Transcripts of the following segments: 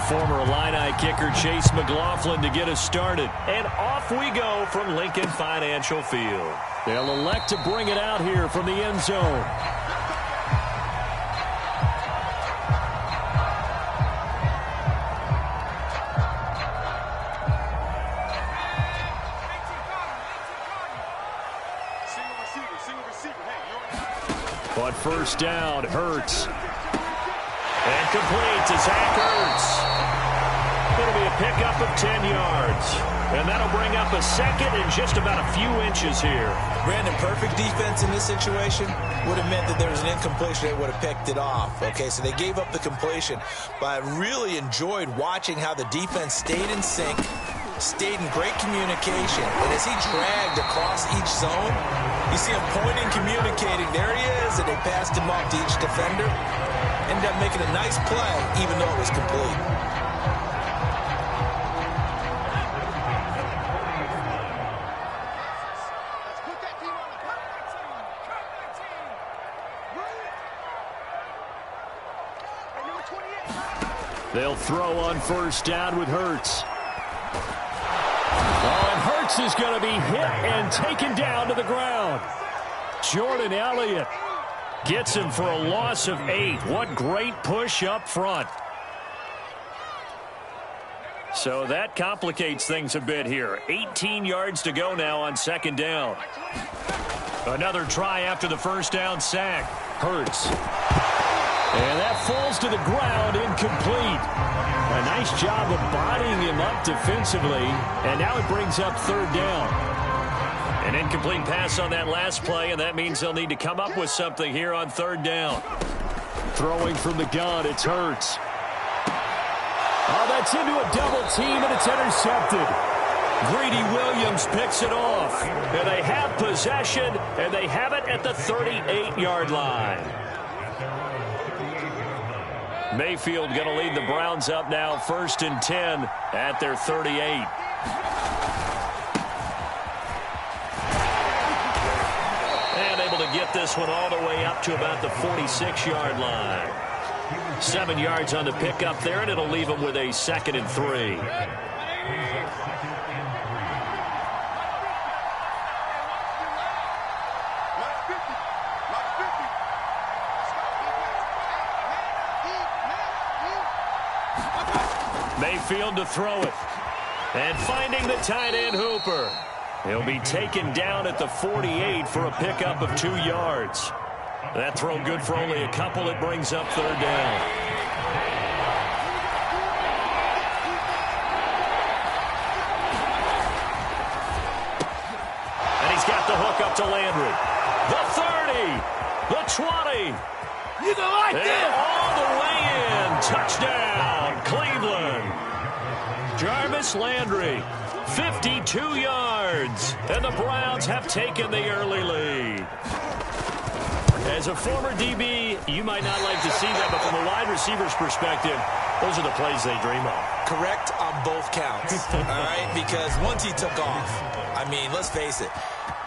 former Illini kicker Chase McLaughlin to get us started. And off we go from Lincoln Financial Field. They'll elect to bring it out here from the end zone. On first down, Hurts. And complete to Zach Ertz. It'll be a pickup of 10 yards. And that'll bring up a second and just about a few inches here. Brandon, perfect defense in this situation would have meant that there was an incompletion. They would have picked it off. Okay, so they gave up the completion. But I really enjoyed watching how the defense stayed in sync, stayed in great communication. And as he dragged across each zone, you see him pointing, communicating. There he is, and they passed him off to each defender. Ended up making a nice play, even though it was complete. They'll throw on first down with Hurts. Oh, and Hurts is going to be hit and taken down to the ground. Jordan Elliott gets him for a loss of 8. What great push up front. So that complicates things a bit here. 18 yards to go now on second down. Another try after the first down sack. Hurts. And that falls to the ground, incomplete. A nice job of bodying him up defensively. And now it brings up third down. An incomplete pass on that last play, and that means they'll need to come up with something here on third down. Throwing from the gun, it's Hurts. Oh, that's into a double team, and it's intercepted. Greedy Williams picks it off. And they have possession, and they have it at the 38-yard line. Mayfield going to lead the Browns up now, 1st and 10 at their 38. And able to get this one all the way up to about the 46-yard line. 7 yards on the pickup there, and it'll leave them with a 2nd and 3. Mayfield to throw it. And finding the tight end Hooper. He'll be taken down at the 48 for a pickup of 2 yards. That throw good for only a couple. It brings up third down. And he's got the hook up to Landry. The 30. The 20. You don't like this. All the way in. Touchdown, Cleveland. Jarvis Landry, 52 yards. And the Browns have taken the early lead. As a former DB, you might not like to see that, but from a wide receiver's perspective, those are the plays they dream of. Correct on both counts, all right? Because once he took off, I mean, let's face it,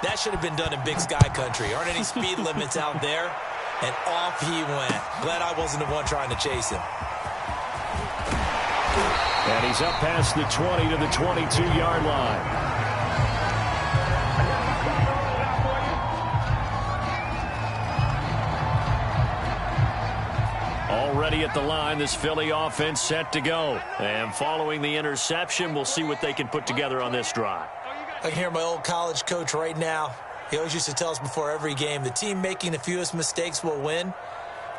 that should have been done in Big Sky Country. Aren't any speed limits out there? And off he went. Glad I wasn't the one trying to chase him. And he's up past the 20 to the 22-yard line. Already at the line, this Philly offense set to go. And following the interception, we'll see what they can put together on this drive. I can hear my old college coach right now. He always used to tell us before every game, the team making the fewest mistakes will win.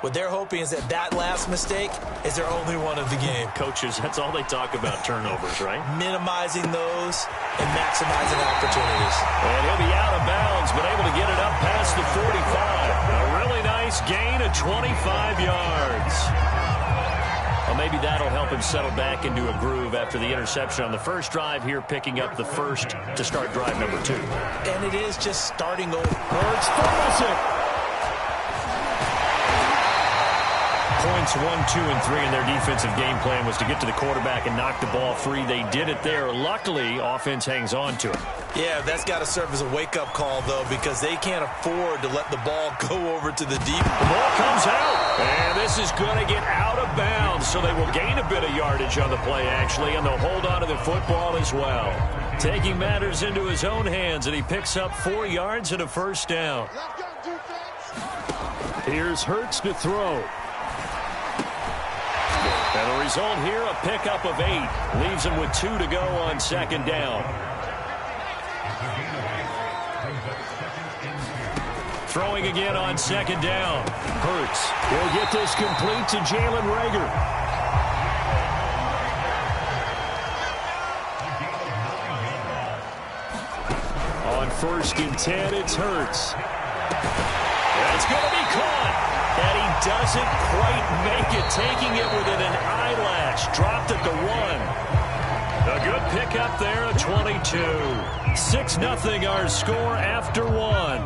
What they're hoping is that that last mistake is their only one of the game. Coaches, that's all they talk about, turnovers, right? Minimizing those and maximizing opportunities. And he'll be out of bounds, but able to get it up past the 45. A really nice gain of 25 yards. Well, maybe that'll help him settle back into a groove after the interception on the first drive here, picking up the first to start drive number 2. And it is just starting over. Hurts fumbles it. points 1, 2, and 3 in their defensive game plan was to get to the quarterback and knock the ball free. They did it there. Luckily, offense hangs on to it. Yeah, that's got to serve as a wake-up call, though, because they can't afford to let the ball go over to the deep. The ball comes out, and this is going to get out of bounds, so they will gain a bit of yardage on the play, actually, and they'll hold on to the football as well. Taking matters into his own hands, and he picks up 4 yards and a first down. Here's Hurts to throw. And the result here, a pickup of 8. Leaves him with 2 to go on second down. Throwing again on second down. Hurts. He'll get this complete to Jalen Reagor. On 1st and 10, it's Hurts. That's going to be caught. And he doesn't quite make it, taking it within an eyelash. Dropped at the 1. A good pickup there at 22. 6-0 our score after 1.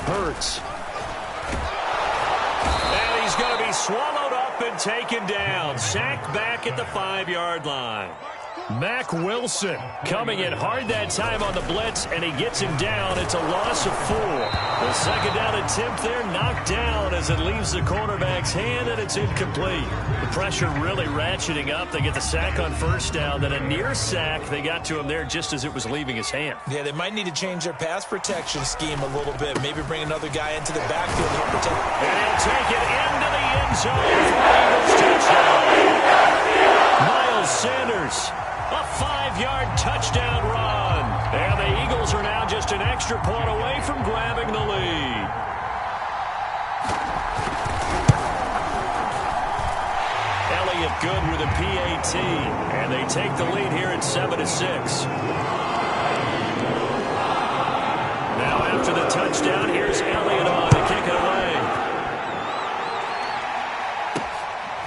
Hurts. And he's going to be swallowed up and taken down. Sacked back at the 5-yard line. Mack Wilson coming in hard that time on the blitz, and he gets him down. It's a loss of 4. The second down attempt there knocked down as it leaves the cornerback's hand, and it's incomplete. The pressure really ratcheting up. They get the sack on 1st down, then a near sack. They got to him there just as it was leaving his hand. Yeah, they might need to change their pass protection scheme a little bit. Maybe bring another guy into the backfield to help protect. And he'll take it into the end zone for Eagles touchdown. Miles Sanders. A 5-yard touchdown run. And the Eagles are now just an extra point away from grabbing the lead. Elliott good with a PAT. And they take the lead here at 7-6. Now after the touchdown, here's Elliott on to kick it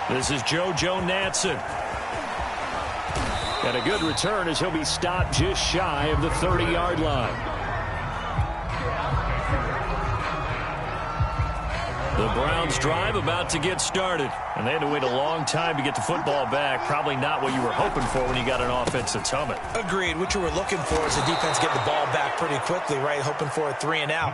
away. This is JoJo Natson. And a good return as he'll be stopped just shy of the 30-yard line. The Browns drive about to get started. And they had to wait a long time to get the football back. Probably not what you were hoping for when you got an offense that's humming. Agreed. What you were looking for is the defense get the ball back pretty quickly, right? Hoping for a 3 and out.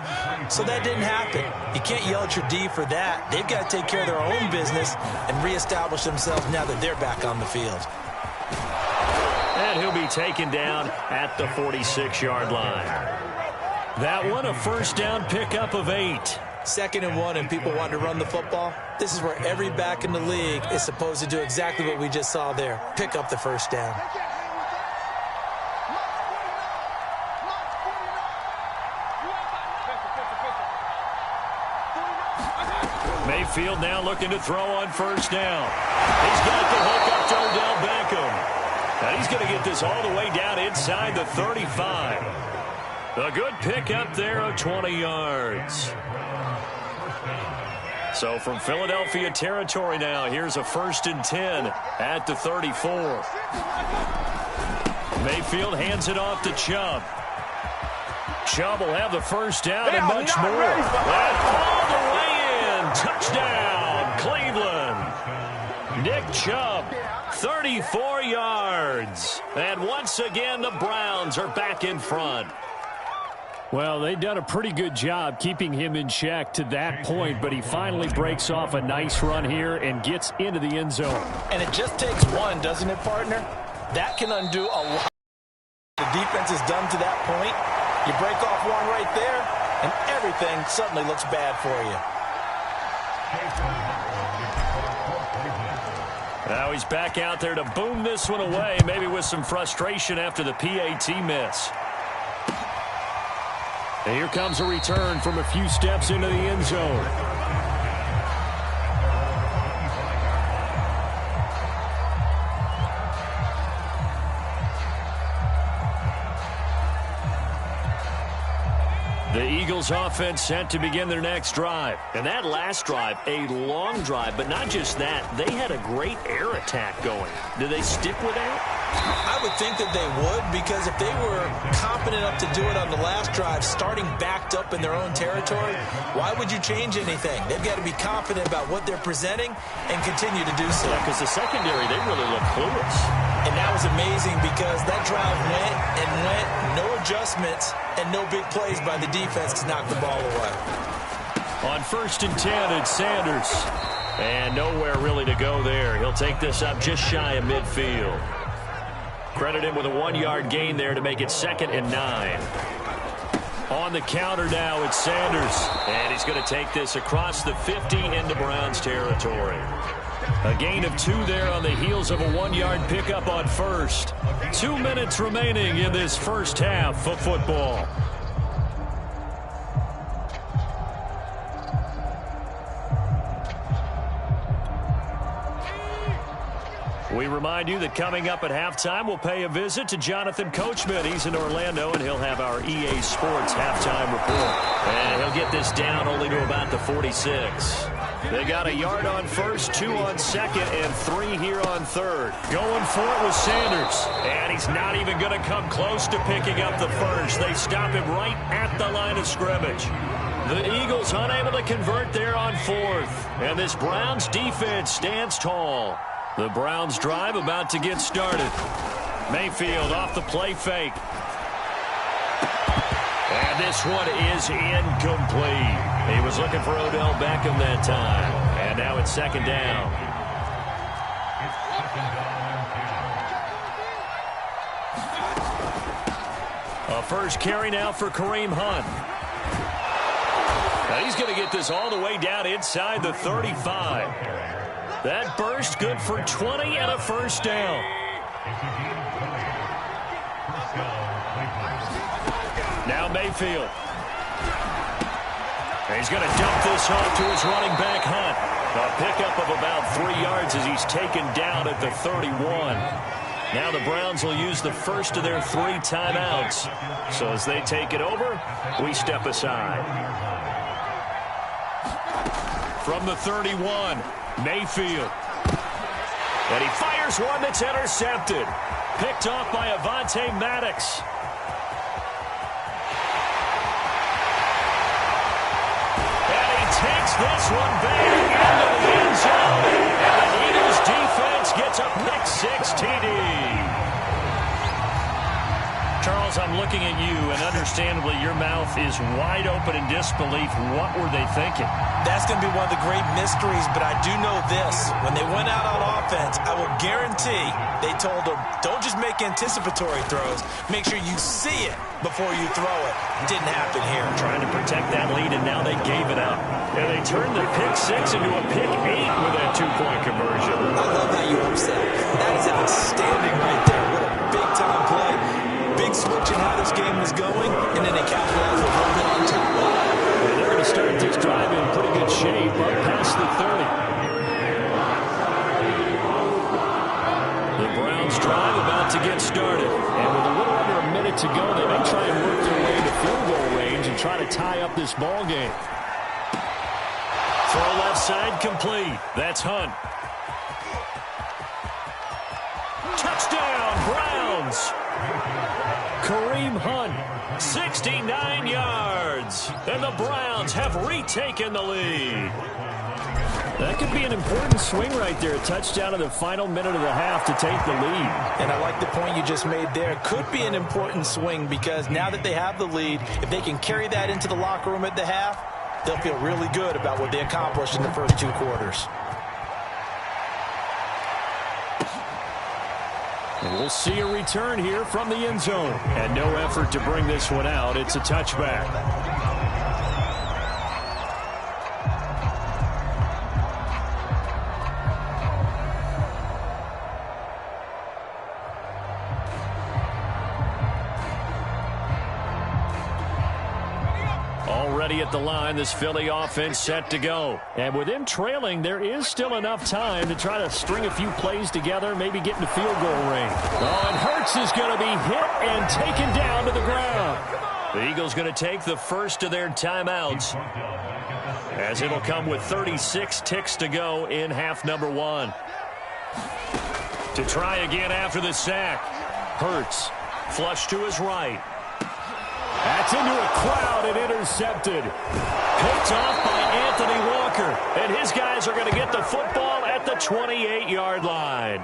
So that didn't happen. You can't yell at your D for that. They've got to take care of their own business and reestablish themselves now that they're back on the field. And he'll be taken down at the 46-yard line. That one, a first down pickup of 8. 2nd and 1, and people want to run the football. This is where every back in the league is supposed to do exactly what we just saw there. Pick up the first down. Mayfield now looking to throw on 1st down. He's got the hook up to Odell Beckham. And he's going to get this all the way down inside the 35. A good pickup there of 20 yards. So from Philadelphia territory now, here's a 1st and 10 at the 34. Mayfield hands it off to Chubb. Chubb will have the first down and much more. And all the way in. Touchdown, Cleveland. Nick Chubb. 34 yards. And once again, the Browns are back in front. Well, they've done a pretty good job keeping him in check to that point, but he finally breaks off a nice run here and gets into the end zone. And it just takes one, doesn't it, partner? That can undo a lot the defense has done to that point. You break off one right there, and everything suddenly looks bad for you. Now he's back out there to boom this one away, maybe with some frustration after the PAT miss. And here comes a return from a few steps into the end zone. The Eagles offense set to begin their next drive. And that last drive, a long drive, but not just that. They had a great air attack going. Do they stick with that? I would think that they would, because if they were competent enough to do it on the last drive, starting backed up in their own territory, why would you change anything? They've got to be confident about what they're presenting and continue to do so. Yeah, because the secondary, they really look clueless. And that was amazing because that drive went and went, no adjustments, and no big plays by the defense to knock the ball away. On 1st and 10, it's Sanders. And nowhere really to go there. He'll take this up just shy of midfield. Credit him with a 1-yard gain there to make it 2nd and 9. On the counter now, it's Sanders. And he's going to take this across the 50 into Browns territory. A gain of 2 there on the heels of a 1-yard pickup on 1st. 2 minutes remaining in this first half of football. We remind you that coming up at halftime, we'll pay a visit to Jonathan Coachman. He's in Orlando, and he'll have our EA Sports halftime report. And he'll get this down only to about the 46. They got a yard on 1st, 2 on 2nd, and 3 here on 3rd. Going for it with Sanders. And he's not even going to come close to picking up the 1st. They stop him right at the line of scrimmage. The Eagles unable to convert there on 4th. And this Browns defense stands tall. The Browns drive about to get started. Mayfield off the play fake. And this one is incomplete. He was looking for Odell Beckham that time. And now it's 2nd down. A first carry now for Kareem Hunt. Now he's going to get this all the way down inside the 35. That burst good for 20 and a first down. Now Mayfield. And he's going to dump this off to his running back Hunt. A pickup of about 3 yards as he's taken down at the 31. Now the Browns will use the first of their 3 timeouts. So as they take it over, we step aside. From the 31. Mayfield. And he fires one that's intercepted. Picked off by Avonte Maddox. And he takes this one back into the end zone. And the Eagles defense gets a pick 6 TD. Charles, I'm looking at you, and understandably your mouth is wide open in disbelief. What were they thinking? That's going to be one of the great mysteries, but I do know this. When they went out on offense, I will guarantee they told them, don't just make anticipatory throws. Make sure you see it before you throw it. Didn't happen here. Trying to protect that lead, and now they gave it up. And they turned the pick 6 into a pick 8 with that 2-point conversion. I love how you upset. That is outstanding right there. What a big-time play. Big switch in how this game was going, and then they capitalized a little bit on top of it. And they're going to start this drive in pretty good shape up past the 30. The Browns drive about to get started. And with a little under a minute to go, they may try and work their way to field goal range and try to tie up this ball game. Throw left side complete. That's Hunt. Touchdown, Browns. Kareem Hunt, 69 yards. And the Browns have retaken the lead. That could be an important swing right there. A touchdown in the final minute of the half to take the lead. And I like the point you just made there. Could be an important swing because now that they have the lead, if they can carry that into the locker room at the half, they'll feel really good about what they accomplished in the first 2 quarters. And we'll see a return here from the end zone. And no effort to bring this one out. It's a touchback. Already at the line, this Philly offense set to go. And with them trailing, there is still enough time to try to string a few plays together, maybe get into field goal range. Oh, and Hurts is going to be hit and taken down to the ground. The Eagles going to take the first of their timeouts, as it'll come with 36 ticks to go in half number one. To try again after the sack. Hurts. Flush to his right. That's into a crowd and intercepted. Picked off by Anthony Walker. And his guys are going to get the football at the 28-yard line.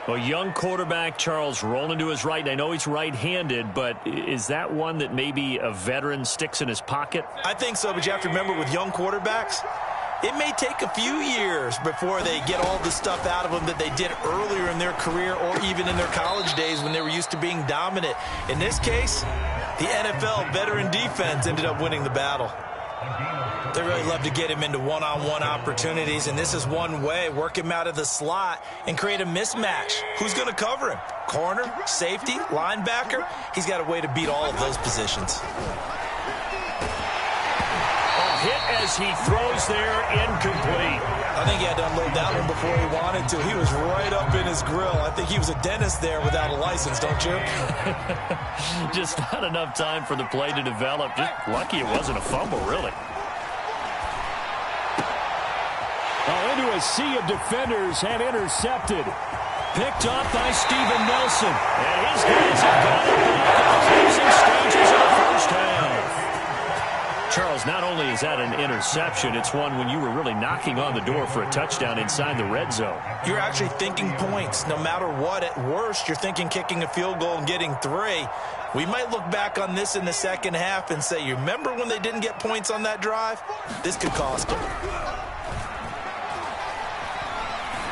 A young quarterback, Charles, rolling to his right. And I know he's right-handed, but is that one that maybe a veteran sticks in his pocket? I think so, but you have to remember with young quarterbacks, it may take a few years before they get all the stuff out of them that they did earlier in their career or even in their college days when they were used to being dominant. In this case, the NFL veteran defense ended up winning the battle. They really love to get him into one-on-one opportunities, and this is one way. Work him out of the slot and create a mismatch. Who's going to cover him? Corner, safety, linebacker? He's got a way to beat all of those positions. Hit as he throws there, incomplete. I think he had to unload that one before he wanted to. He was right up in his grill. I think he was a dentist there without a license, don't you? Just not enough time for the play to develop. Just lucky it wasn't a fumble, really. Into a sea of defenders and intercepted. Picked off by Steven Nelson. And his guys have got it back in the closing stages of the first half. Charles, not only is that an interception, it's one when you were really knocking on the door for a touchdown inside the red zone. You're actually thinking points. No matter what, at worst, you're thinking kicking a field goal and getting 3. We might look back on this in the second half and say, you remember when they didn't get points on that drive? This could cost them.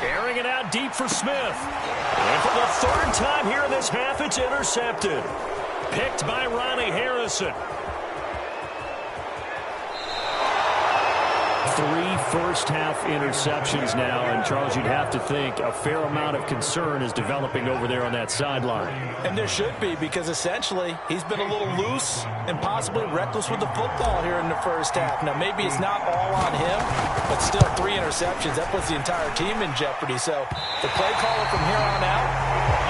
Airing it out deep for Smith. And for the third time here in this half, it's intercepted. Picked by Ronnie Harrison. 3 first-half interceptions now, and Charles, you'd have to think a fair amount of concern is developing over there on that sideline. And there should be, because essentially he's been a little loose and possibly reckless with the football here in the first half. Now, maybe it's not all on him, but still 3 interceptions. That puts the entire team in jeopardy. So the play caller from here on out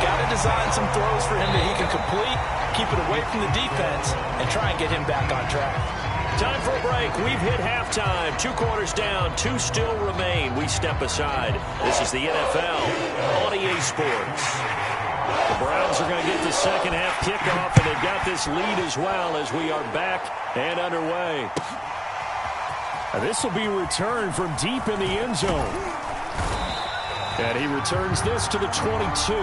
got to design some throws for him that he can complete, keep it away from the defense, and try and get him back on track. Time for a break. We've hit halftime. 2 quarters down. 2 still remain. We step aside. This is the NFL on EA Sports. The Browns are going to get the second half kickoff, and they've got this lead as well as we are back and underway. This will be returned from deep in the end zone. And he returns this to the 22.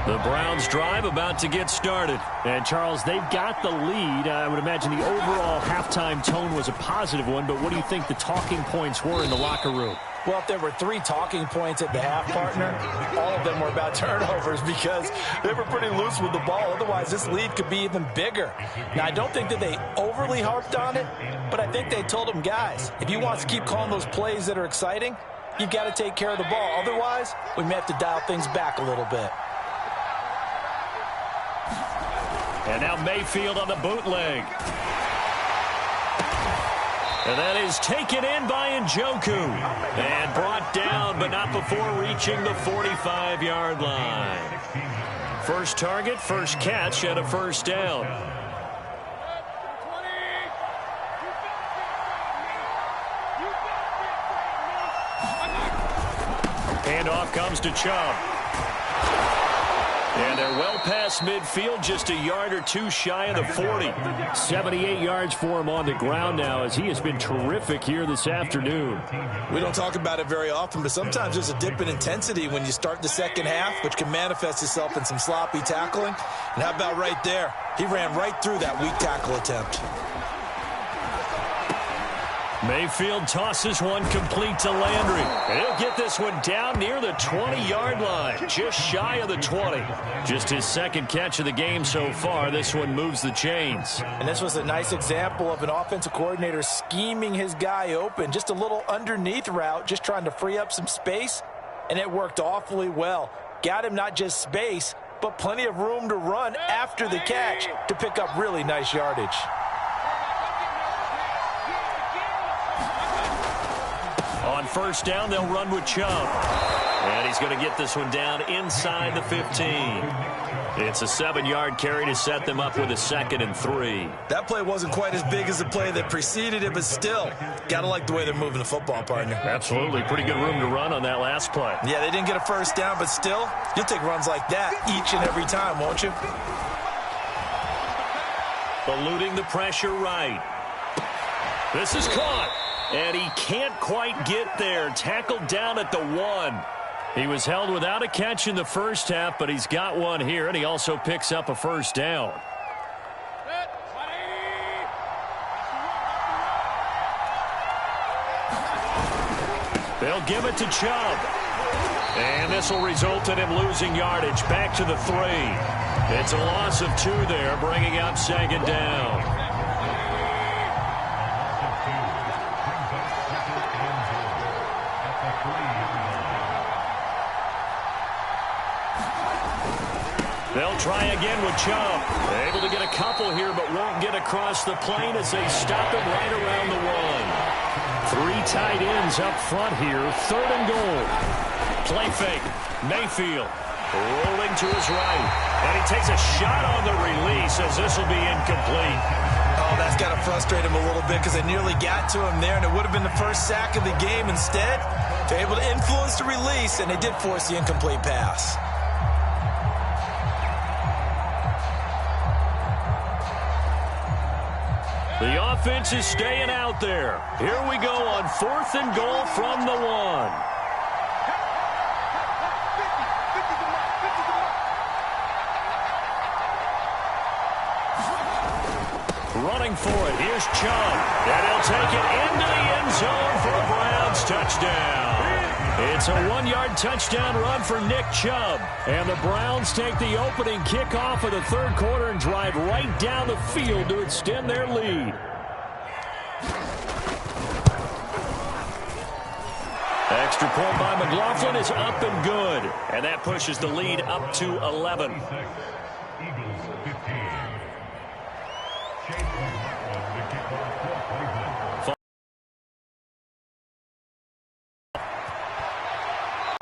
The Browns drive about to get started. And, Charles, they've got the lead. I would imagine the overall halftime tone was a positive one, but what do you think the talking points were in the locker room? Well, if there were 3 talking points at the half, partner, all of them were about turnovers because they were pretty loose with the ball. Otherwise, this lead could be even bigger. Now, I don't think that they overly harped on it, but I think they told them, guys, if you want to keep calling those plays that are exciting, you've got to take care of the ball. Otherwise, we may have to dial things back a little bit. And now Mayfield on the bootleg. And that is taken in by Njoku. And brought down, but not before reaching the 45-yard line. First target, first catch, and a first down. Handoff comes to Chubb. And they're well past midfield, just a yard or 2 shy of the 40. 78 yards for him on the ground now, as he has been terrific here this afternoon. We don't talk about it very often, but sometimes there's a dip in intensity when you start the second half, which can manifest itself in some sloppy tackling. And how about right there? He ran right through that weak tackle attempt. Mayfield tosses one complete to Landry. And he'll get this one down near the 20-yard line, just shy of the 20. Just his second catch of the game so far. This one moves the chains. And this was a nice example of an offensive coordinator scheming his guy open. Just a little underneath route, just trying to free up some space, and it worked awfully well. Got him not just space, but plenty of room to run after the catch to pick up really nice yardage. On first down, they'll run with Chubb. And he's going to get this one down inside the 15. It's a 7-yard carry to set them up with a 2nd and 3. That play wasn't quite as big as the play that preceded it, but still, got to like the way they're moving the football, partner. Absolutely. Pretty good room to run on that last play. Yeah, they didn't get a first down, but still, you'll take runs like that each and every time, won't you? Eluding the pressure right. This is caught. And he can't quite get there. Tackled down at the 1. He was held without a catch in the first half, but he's got one here, and he also picks up a first down. They'll give it to Chubb. And this will result in him losing yardage back to the 3. It's a loss of 2 there, bringing up 2nd down. They'll try again with Chubb. Able to get a couple here, but won't get across the plane as they stop him right around the 1. 3 tight ends up front here. 3rd and goal. Play fake. Mayfield rolling to his right. And he takes a shot on the release as this will be incomplete. Oh, that's got to frustrate him a little bit because they nearly got to him there, and it would have been the first sack of the game. Instead, they're able to influence the release, and they did force the incomplete pass. The offense is staying out there. Here we go on 4th and goal from the 1. Running for it. Here's Chubb. And he'll take it into the end zone for a Browns touchdown. It's a 1-yard touchdown run for Nick Chubb. And the Browns take the opening kickoff of the 3rd quarter and drive right down the field to extend their lead. Extra point by McLaughlin is up and good. And that pushes the lead up to 11.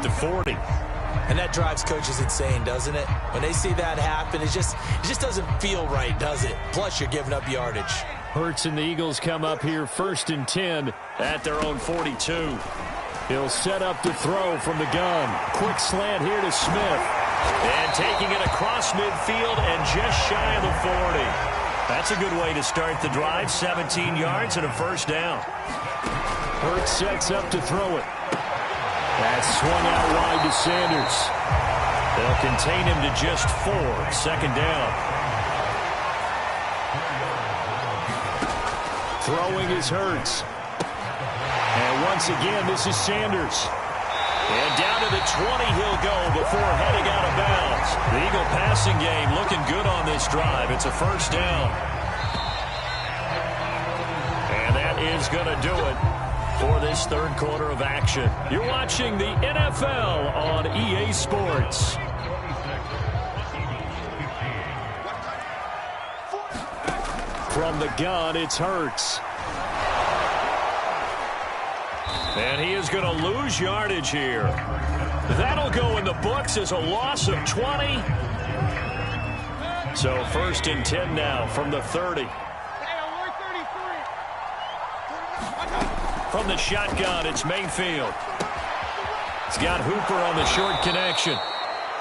To 40. And that drives coaches insane, doesn't it? When they see that happen, it just doesn't feel right, does it? Plus, you're giving up yardage. Hurts and the Eagles come up here 1st and 10 at their own 42. He'll set up to throw from the gun. Quick slant here to Smith. And taking it across midfield and just shy of the 40. That's a good way to start the drive. 17 yards and a first down. Hurts sets up to throw it. That's swung out wide to Sanders. They'll contain him to just 4. 2nd down. Throwing is Hurts. And once again, this is Sanders. And down to the 20 he'll go before heading out of bounds. The Eagle passing game looking good on this drive. It's a first down. And that is going to do it for this 3rd quarter of action. You're watching the NFL on EA Sports. From the gun, it's Hurts. And he is going to lose yardage here. That'll go in the books as a loss of 20. So 1st and 10 now from the 30. From the shotgun, it's Mayfield. He's got Hooper on the short connection.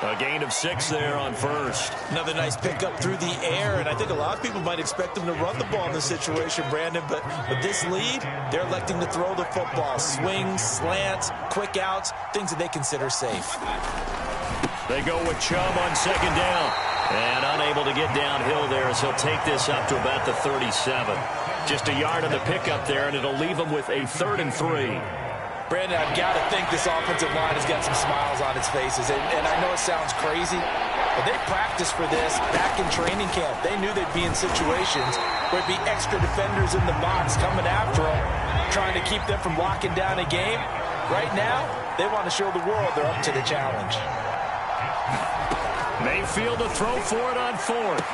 A gain of 6 there on 1st. Another nice pickup through the air, and I think a lot of people might expect them to run the ball in this situation, Brandon, but with this lead, they're electing to throw the football. Swings, slants, quick outs, things that they consider safe. They go with Chubb on 2nd down. And unable to get downhill there as he'll take this up to about the 37. Just a yard on the pickup there, and it'll leave him with a 3rd and 3. Brandon, I've got to think this offensive line has got some smiles on its faces. And I know it sounds crazy, but they practiced for this back in training camp. They knew they'd be in situations where it'd be extra defenders in the box coming after them, trying to keep them from locking down a game. Right now, they want to show the world they're up to the challenge. Mayfield to throw for it on fourth.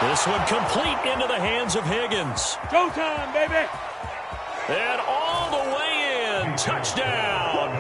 This one complete into the hands of Higgins. Showtime, baby. And all the way in. Touchdown.